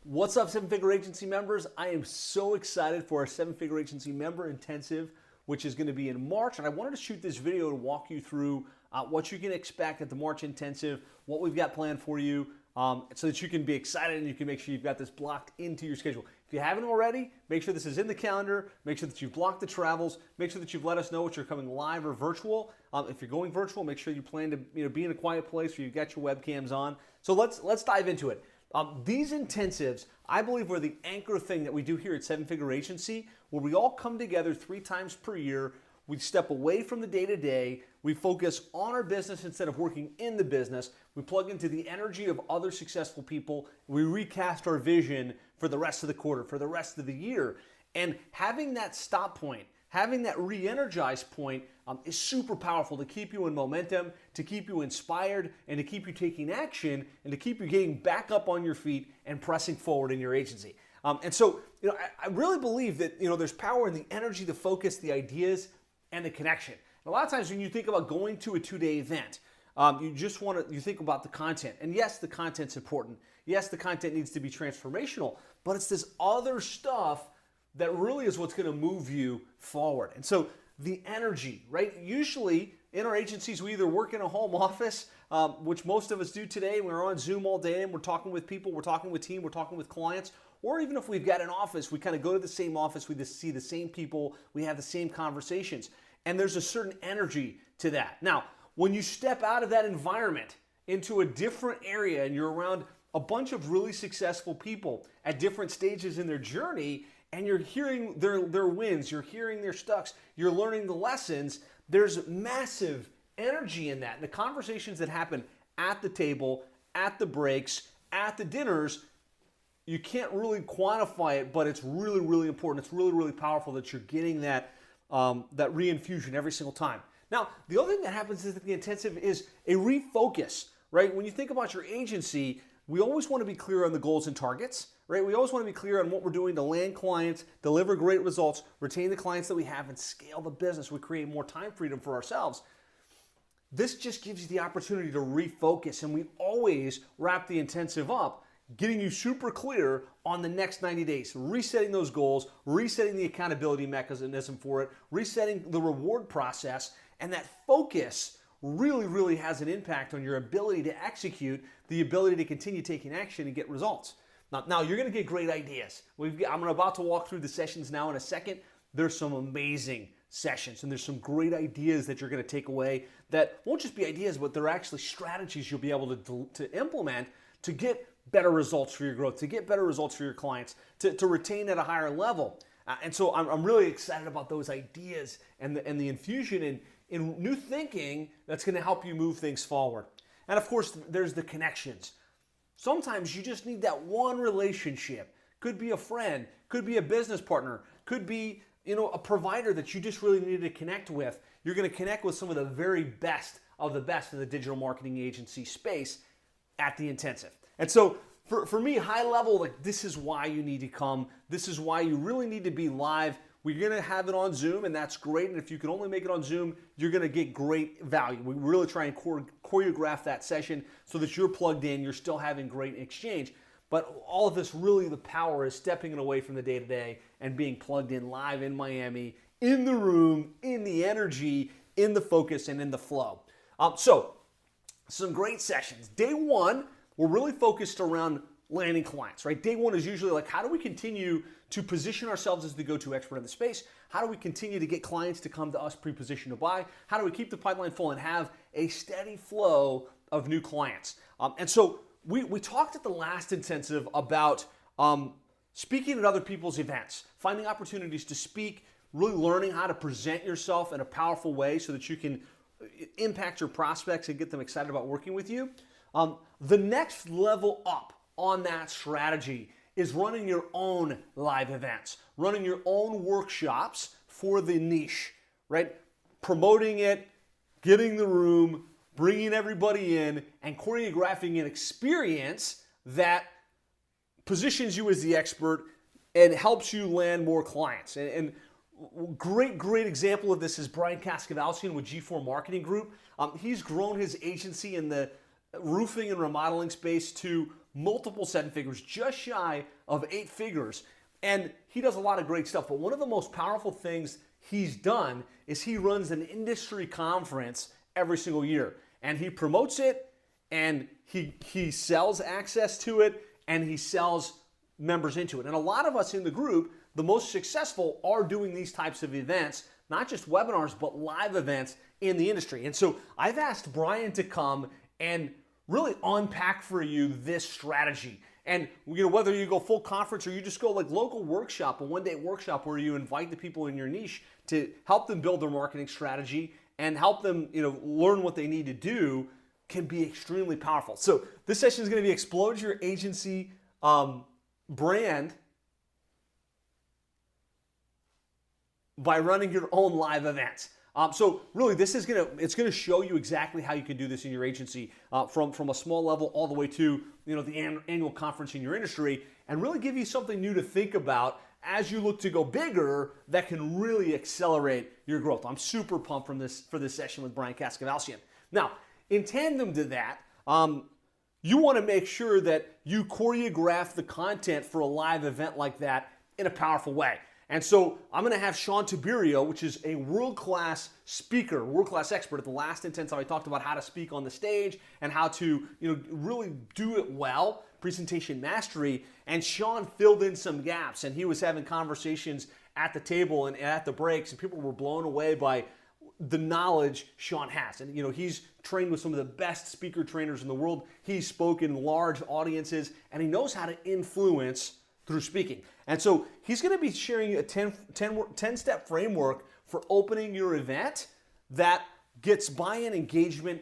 What's up, seven-figure agency members? I am so excited for our seven-figure agency member intensive, which is going to be in March. And I wanted to shoot this video to walk you through what you can expect at the March intensive, what we've got planned for you, so that you can be excited and you can make sure you've got this blocked into your schedule. If you haven't already, make sure this is in the calendar. Make sure that you've blocked the travels. Make sure that you've let us know what you're coming live or virtual. If you're going virtual, make sure you plan to be in a quiet place where you've got your webcams on. So let's dive into it. These intensives, I believe, are the anchor thing that we do here at Seven Figure Agency, where we all come together 3 times per year. We step away from the day-to-day. We focus on our business instead of working in the business. We plug into the energy of other successful people. We recast our vision for the rest of the quarter, for the rest of the year. And having that stop point, having that re-energized point is super powerful to keep you in momentum, to keep you inspired, and to keep you taking action, and to keep you getting back up on your feet and pressing forward in your agency. And so, I really believe that, there's power in the energy, the focus, the ideas, and the connection. And a lot of times when you think about going to a 2-day event, you think about the content. And yes, the content's important. Yes, the content needs to be transformational, but it's this other stuff that really is what's going to move you forward. And so the energy, right? Usually in our agencies, we either work in a home office, which most of us do today. We're on Zoom all day and we're talking with people, we're talking with team, we're talking with clients. Or even if we've got an office, we kind of go to the same office, we just see the same people, we have the same conversations. And there's a certain energy to that. Now, when you step out of that environment into a different area and you're around a bunch of really successful people at different stages in their journey, and you're hearing their wins, you're hearing their stucks, you're learning the lessons, there's massive energy in that. And the conversations that happen at the table, at the breaks, at the dinners, you can't really quantify it, but it's really, really important. It's really, really powerful that you're getting that reinfusion every single time. Now, the other thing that happens is that the intensive is a refocus, right? When you think about your agency, we always want to be clear on the goals and targets, right? We always want to be clear on what we're doing to land clients, deliver great results, retain the clients that we have, and scale the business. We create more time freedom for ourselves. This just gives you the opportunity to refocus, and we always wrap the intensive up getting you super clear on the next 90 days, resetting those goals, resetting the accountability mechanism for it, resetting the reward process, and that focus really, really has an impact on your ability to execute, the ability to continue taking action and get results. Now you're going to get great ideas. I'm about to walk through the sessions now in a second. There's some amazing sessions, and there's some great ideas that you're going to take away that won't just be ideas, but they're actually strategies you'll be able to implement to get better results for your growth, to get better results for your clients, to retain at a higher level. And so I'm really excited about those ideas and the infusion in new thinking that's going to help you move things forward. And of course, there's the connections. Sometimes you just need that one relationship. Could be a friend, could be a business partner, could be a provider that you just really need to connect with. You're going to connect with some of the very best of the best in the digital marketing agency space at the intensive. And so for me, high level, this is why you need to come. This is why you really need to be live. We're going to have it on Zoom, and that's great. And if you can only make it on Zoom, you're going to get great value. We really try and choreograph that session so that you're plugged in, you're still having great exchange. But all of this, really, the power is stepping away from the day-to-day and being plugged in live in Miami, in the room, in the energy, in the focus, and in the flow. So some great sessions. Day 1, we're really focused around landing clients, right? Day 1 is usually how do we continue to position ourselves as the go-to expert in the space? How do we continue to get clients to come to us pre-positioned to buy? How do we keep the pipeline full and have a steady flow of new clients? And so we talked at the last intensive about speaking at other people's events, finding opportunities to speak, really learning how to present yourself in a powerful way so that you can impact your prospects and get them excited about working with you. The next level up on that strategy is running your own live events, running your own workshops for the niche, right? Promoting it, getting the room, bringing everybody in, and choreographing an experience that positions you as the expert and helps you land more clients. And great example of this is Brian Kaskavalcian with G4 Marketing Group. He's grown his agency in the roofing and remodeling space to multiple 7 figures, just shy of 8 figures. And he does a lot of great stuff. But one of the most powerful things he's done is he runs an industry conference every single year. And he promotes it, and he sells access to it, and he sells members into it. And a lot of us in the group, the most successful, are doing these types of events, not just webinars, but live events in the industry. And so I've asked Brian to come and really unpack for you this strategy. And whether you go full conference or you just go like local workshop, a one-day workshop where you invite the people in your niche to help them build their marketing strategy and help them learn what they need to do, can be extremely powerful. So this session is going to be Explode Your Agency Brand by running your own live events. So really, this is it's gonna show you exactly how you can do this in your agency, from a small level all the way to the annual conference in your industry, and really give you something new to think about as you look to go bigger that can really accelerate your growth. I'm super pumped for this session with Brian Kaskavalciyan. Now, in tandem to that, you want to make sure that you choreograph the content for a live event like that in a powerful way. And so I'm going to have Sean Tiberio, which is a world-class speaker, world-class expert. At the last Intensive, I talked about how to speak on the stage and how to really do it well, presentation mastery. And Sean filled in some gaps, and he was having conversations at the table and at the breaks, and people were blown away by the knowledge Sean has. And he's trained with some of the best speaker trainers in the world. He's spoken large audiences, and he knows how to influence through speaking. And so he's going to be sharing a 10-step framework for opening your event that gets buy-in, engagement,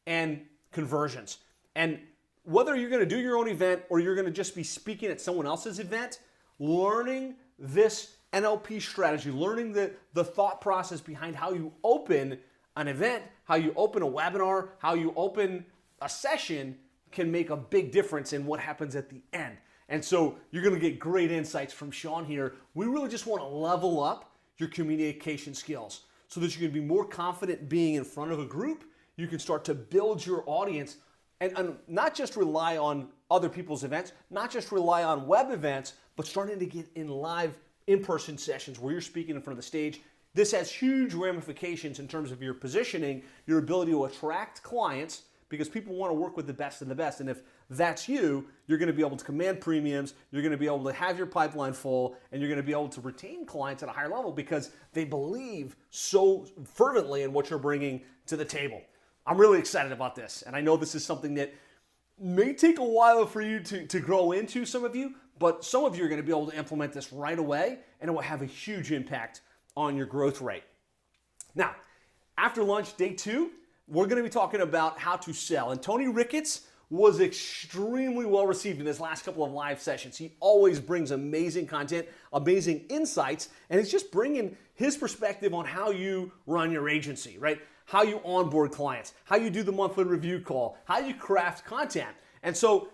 and conversions. And whether you're going to do your own event or you're going to just be speaking at someone else's event, learning this NLP strategy, learning the thought process behind how you open an event, how you open a webinar, how you open a session can make a big difference in what happens at the end. And so you're going to get great insights from Sean here. We really just want to level up your communication skills so that you can be more confident being in front of a group. You can start to build your audience and not just rely on other people's events, not just rely on web events, but starting to get in live in-person sessions where you're speaking in front of the stage. This has huge ramifications in terms of your positioning, your ability to attract clients, because people want to work with the best and the best. And if that's you, you're going to be able to command premiums, you're going to be able to have your pipeline full, and you're going to be able to retain clients at a higher level because they believe so fervently in what you're bringing to the table. I'm really excited about this, and I know this is something that may take a while for you to grow into, some of you, but some of you are going to be able to implement this right away, and it will have a huge impact on your growth rate. Now, after lunch, day 2, we're going to be talking about how to sell. And Tony Ricketts was extremely well received in his last couple of live sessions. He always brings amazing content, amazing insights, and he's just bringing his perspective on how you run your agency, right? How you onboard clients, how you do the monthly review call, how you craft content. And so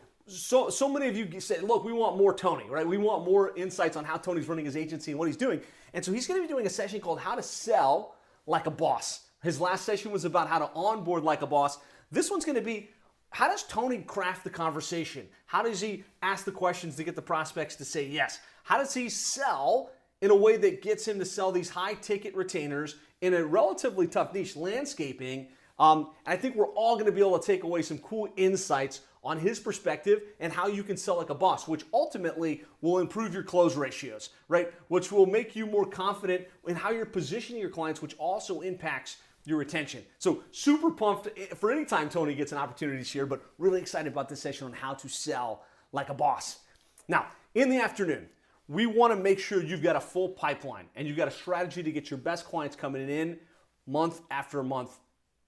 many of you say, look, we want more Tony, right? We want more insights on how Tony's running his agency and what he's doing. And so he's going to be doing a session called How to Sell Like a Boss. His last session was about how to onboard like a boss. This one's going to be, how does Tony craft the conversation? How does he ask the questions to get the prospects to say yes? How does he sell in a way that gets him to sell these high-ticket retainers in a relatively tough niche, landscaping? I think we're all going to be able to take away some cool insights on his perspective and how you can sell like a boss, which ultimately will improve your close ratios, right? Which will make you more confident in how you're positioning your clients, which also impacts your retention. So super pumped for any time Tony gets an opportunity to share, but really excited about this session on how to sell like a boss. Now, in the afternoon, we want to make sure you've got a full pipeline and you've got a strategy to get your best clients coming in month after month,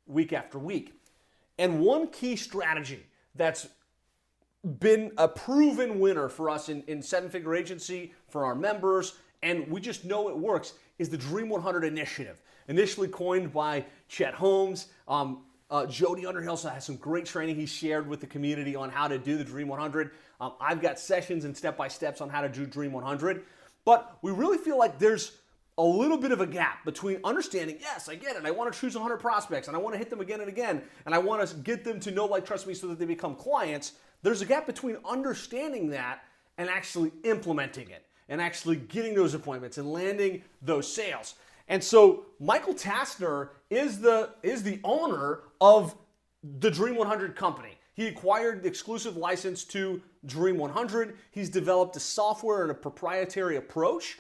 week after week. And one key strategy that's been a proven winner for us in seven-figure agency, for our members, and we just know it works, is the Dream 100 initiative. Initially coined by Chet Holmes. Jody Underhill has some great training he shared with the community on how to do the Dream 100. I've got sessions and step-by-steps on how to do Dream 100. But we really feel like there's a little bit of a gap between understanding, yes, I get it, I want to choose 100 prospects, and I want to hit them again and again, and I want to get them to know, like, trust me so that they become clients. there's a gap between understanding that and actually implementing it and actually getting those appointments and landing those sales. And so Michael Tastner is the owner of the Dream 100 company. He acquired the exclusive license to Dream 100. He's developed a software and a proprietary approach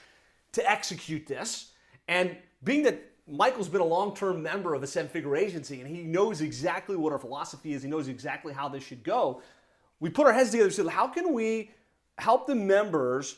to execute this. And being that Michael's been a long-term member of a seven-figure agency and he knows exactly what our philosophy is, he knows exactly how this should go, we put our heads together and said, how can we help the members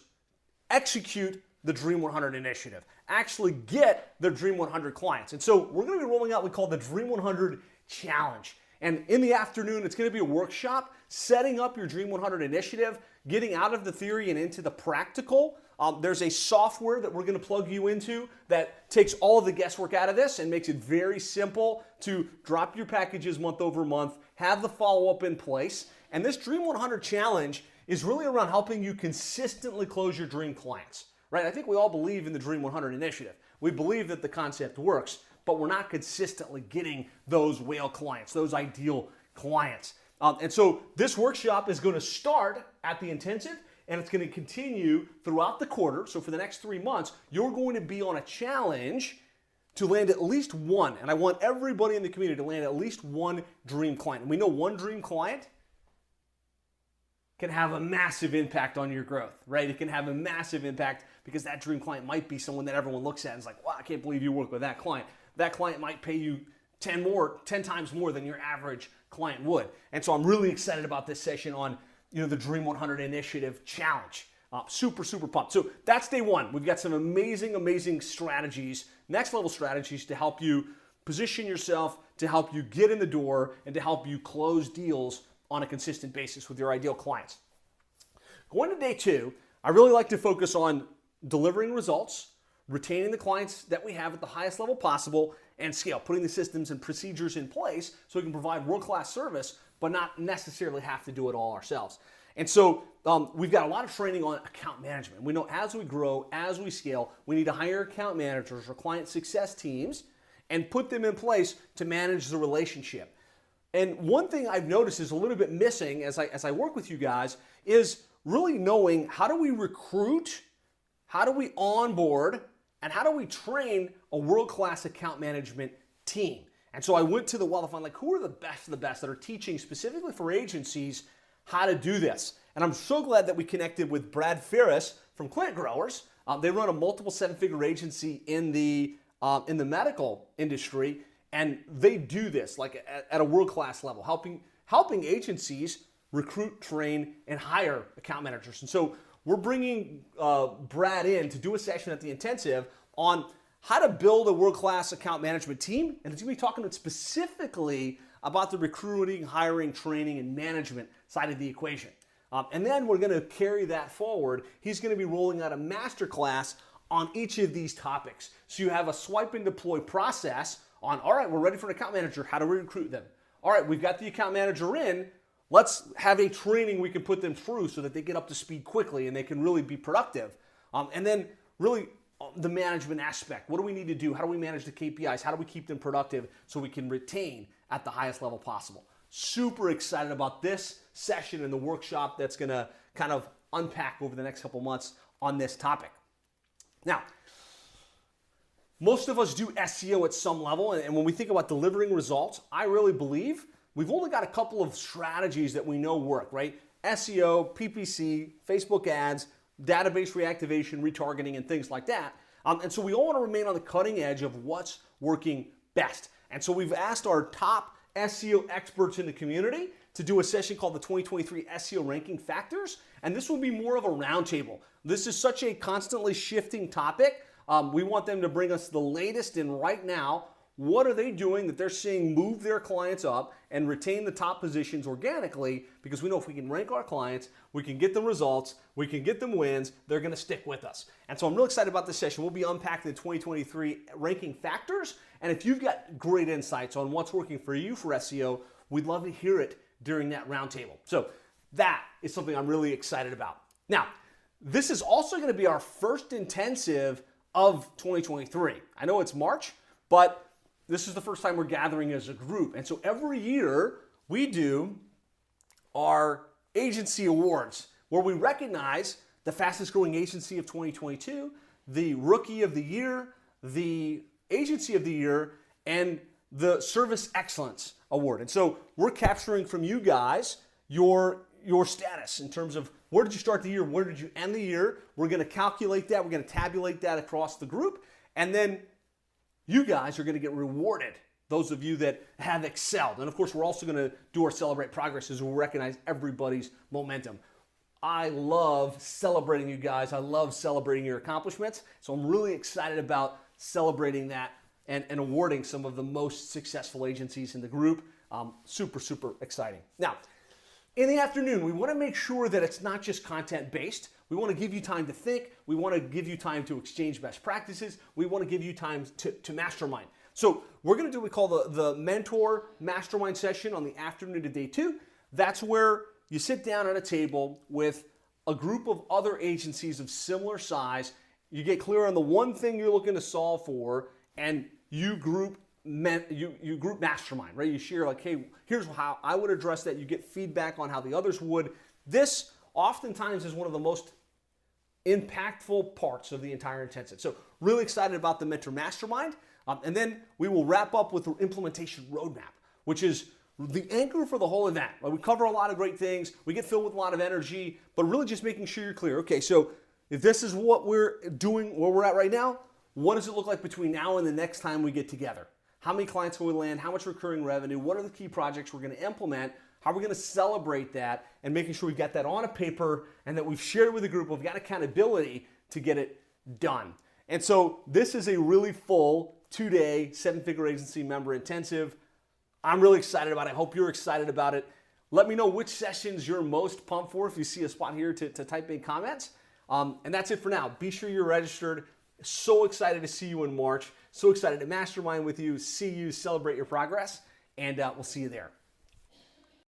execute the Dream 100 initiative, actually get their Dream 100 clients? And so we're going to be rolling out what we call the Dream 100 Challenge. And in the afternoon, it's going to be a workshop setting up your Dream 100 initiative, getting out of the theory and into the practical. There's a software that we're going to plug you into that takes all of the guesswork out of this and makes it very simple to drop your packages month over month, have the follow-up in place. And this Dream 100 Challenge is really around helping you consistently close your dream clients, right? I think we all believe in the Dream 100 initiative. We believe that the concept works, but we're not consistently getting those whale clients, those ideal clients. And so this workshop is going to start at the intensive and it's going to continue throughout the quarter. So for the next 3 months, you're going to be on a challenge to land at least one. And I want everybody in the community to land at least one dream client. And we know one dream client can have a massive impact on your growth, right? It can have a massive impact because that dream client might be someone that everyone looks at and is like, wow, I can't believe you work with that client. That client might pay you 10 times more than your average client would. And so I'm really excited about this session on the Dream 100 Initiative Challenge. Super pumped. So that's day one. We've got some amazing strategies, next level strategies to help you position yourself, to help you get in the door, and to help you close deals on a consistent basis with your ideal clients. Going to day two, I really like to focus on delivering results, retaining the clients that we have at the highest level possible, and scale, putting the systems and procedures in place so we can provide world-class service, but not necessarily have to do it all ourselves. And so we've got a lot of training on account management. We know as we grow, as we scale, we need to hire account managers or client success teams and put them in place to manage the relationship. And one thing I've noticed is a little bit missing as I work with you guys is really knowing how do we recruit, how do we onboard, and how do we train a world-class account management team? And so I went to the well to find who are the best of the best that are teaching specifically for agencies how to do this. And I'm so glad that we connected with Brad Ferris from Client Growers. They run a multiple seven-figure agency in the medical industry, and they do this at a world-class level, helping agencies recruit, train, and hire account managers. And so we're bringing Brad in to do a session at the intensive on how to build a world-class account management team, and he's going to be talking specifically about the recruiting, hiring, training, and management side of the equation. And then we're going to carry that forward. He's going to be rolling out a masterclass on each of these topics. So you have a swipe and deploy process on, all right, we're ready for an account manager. How do we recruit them? All right, we've got the account manager in. Let's have a training we can put them through so that they get up to speed quickly and they can really be productive. And then really the management aspect. What do we need to do? How do we manage the KPIs? How do we keep them productive so we can retain at the highest level possible? Super excited about this session and the workshop that's going to kind of unpack over the next couple months on this topic. Now, most of us do SEO at some level, and when we think about delivering results, I really believe we've only got a couple of strategies that we know work, right? SEO, PPC, Facebook ads, database reactivation, retargeting, and things like that. And so we all want to remain on the cutting edge of what's working best. And so we've asked our top SEO experts in the community to do a session called the 2023 SEO Ranking Factors. And this will be more of a roundtable. This is such a constantly shifting topic. We want them to bring us the latest in right now. What are they doing that they're seeing move their clients up and retain the top positions organically? Because we know if we can rank our clients, we can get them results, we can get them wins, they're going to stick with us. And so I'm real excited about this session. We'll be unpacking the 2023 ranking factors. And if you've got great insights on what's working for you for SEO, we'd love to hear it during that roundtable. So that is something I'm really excited about. Now, this is also going to be our first intensive of 2023. I know it's March, but this is the first time we're gathering as a group. And so every year we do our Agency Awards, where we recognize the fastest growing agency of 2022, the Rookie of the Year, the Agency of the Year, and the Service Excellence Award. And so we're capturing from you guys your status in terms of where did you start the year, where did you end the year. We're going to calculate that, we're going to tabulate that across the group, and then you guys are going to get rewarded, those of you that have excelled. And of course, we're also going to do our Celebrate Progress as we recognize everybody's momentum. I love celebrating you guys. I love celebrating your accomplishments. So I'm really excited about celebrating that and awarding some of the most successful agencies in the group. Super, super exciting. Now, in the afternoon, we want to make sure that it's not just content-based. We want to give you time to think. We want to give you time to exchange best practices. We want to give you time to mastermind. So we're going to do what we call the mentor mastermind session on the afternoon of day 2. That's where you sit down at a table with a group of other agencies of similar size. You get clear on the one thing you're looking to solve for, and you group mastermind, right? You share like, hey, here's how I would address that. You get feedback on how the others would. This oftentimes is one of the most impactful parts of the entire intensive. So really excited about the Mentor Mastermind. And then we will wrap up with the implementation roadmap, which is the anchor for the whole event. Right? We cover a lot of great things. We get filled with a lot of energy, but really just making sure you're clear. Okay, so if this is what we're doing, where we're at right now, what does it look like between now and the next time we get together? How many clients will we land? How much recurring revenue? What are the key projects we're going to implement? How are we going to celebrate that? And making sure we got that on a paper and that we've shared it with the group. We've got accountability to get it done. And so this is a really full 2-day 7-figure agency member intensive. I'm really excited about it. I hope you're excited about it. Let me know which sessions you're most pumped for if you see a spot here to type in comments. And that's it for now. Be sure you're registered. So excited to see you in March. So excited to mastermind with you, see you, celebrate your progress, and we'll see you there.